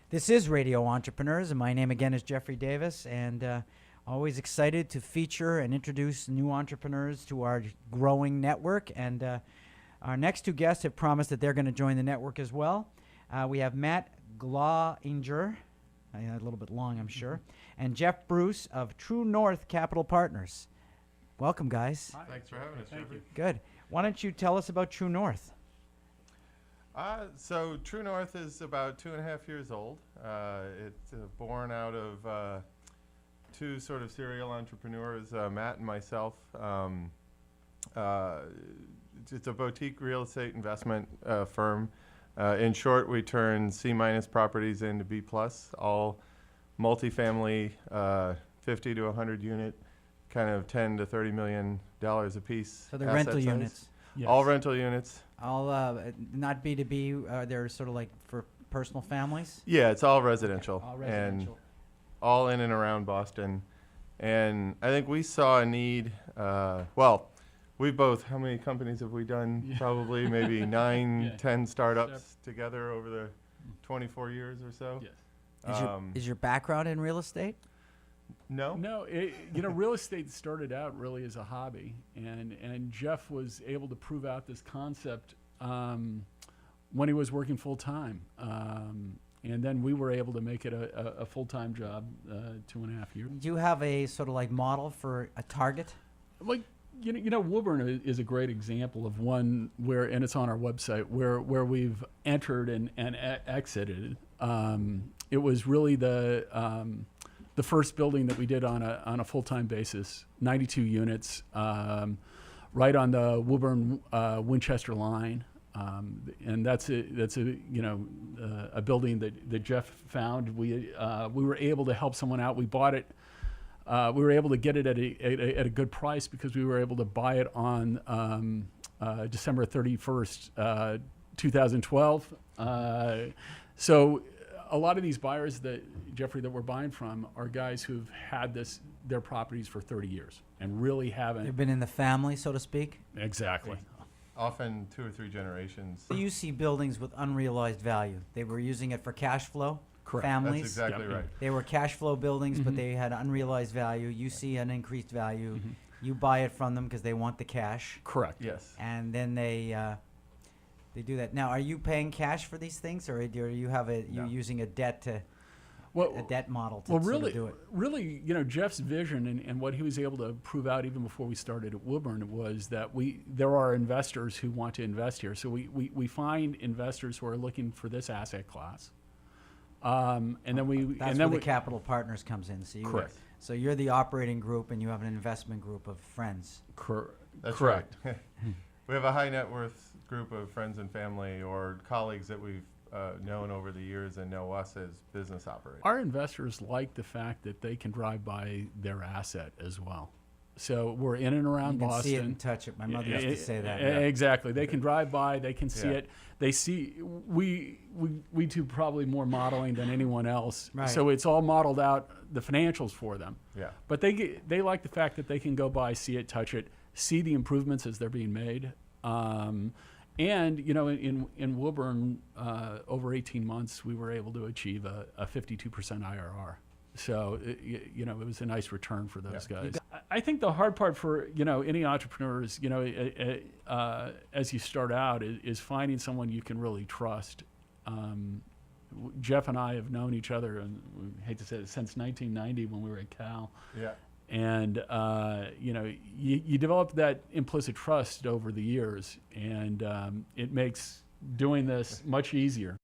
This is Radio Entrepreneurs, and my name again is Jeffrey Davis, and always excited to feature and introduce new entrepreneurs to our growing network. And our next two guests have promised that they're going to join the network as well. We have Matt Glauniger, a little bit long, I'm sure, and Jeff Bruce of True North Capital Partners. Welcome, guys. Hi. Thanks for having us, Jeffrey. Good. Why don't you tell us about True North? So True North is about 2.5 years old. It's born out of two sort of serial entrepreneurs, Matt and myself. It's a boutique real estate investment firm. In short, we turn C- properties into B+, all multifamily, 50 to 100 unit, kind of 10 to 30 million dollars a piece. So they're rental units. Yes. All rental units. All not B2B. They're sort of like for personal families. Yeah, it's all residential. All residential. And all in and around Boston. And I think we saw a need. We both. How many companies have we done? Yeah. Probably maybe 9, 10 startups together over the 24 years or so. Yes. Is your background in real estate? No. No, real estate started out really as a hobby, and Jeff was able to prove out this concept when he was working full time, and then we were able to make it a full time job 2.5 years. Do you have a sort of like model for a target? Like Woburn is a great example of one where, and it's on our website, where we've entered and exited. It was really the first building that we did on a full-time basis, 92 units, right on the Woburn Winchester line, and that's a building that Jeff found. We were able to help someone out. We bought it. We were able to get it at a good price because we were able to buy it on December 31st, 2012. So a lot of these buyers that we're buying from are guys who've had their properties for 30 years and really haven't. They've been in the family, so to speak. Exactly. Often 2 or 3 generations. So you see buildings with unrealized value. They were using it for cash flow. Correct. Families. That's exactly right. They were cash flow buildings, but they had unrealized value. You see an increased value. You buy it from them because they want the cash. Correct. Yes. And then they do that. Now, are you paying cash for these things, or do you have you're using a debt model to sort of do it? Really, Jeff's vision and what he was able to prove out even before we started at Woburn was that there are investors who want to invest here. So we find investors who are looking for this asset class. And then That's where the capital partners comes in. So correct. So you're the operating group, and you have an investment group of friends. That's correct. Right. We have a high net worth group of friends and family or colleagues that we've known over the years and know us as business operators. Our investors like the fact that they can drive by their asset as well. So we're in and around Boston. You can see it and touch it. My mother used to say that. Exactly. They can drive by. They can see it. They see we do probably more modeling than anyone else. Right. So it's all modeled out, the financials for them. Yeah. But they like the fact that they can go by, see it, touch it, see the improvements as they're being made. And in Woburn, over 18 months, we were able to achieve a 52% IRR. So it was a nice return for those guys. I think the hard part for any entrepreneurs, as you start out, is finding someone you can really trust. Jeff and I have known each other, and we hate to say it, since 1990 when we were at Cal. Yeah. And you develop that implicit trust over the years, and it makes doing this much easier.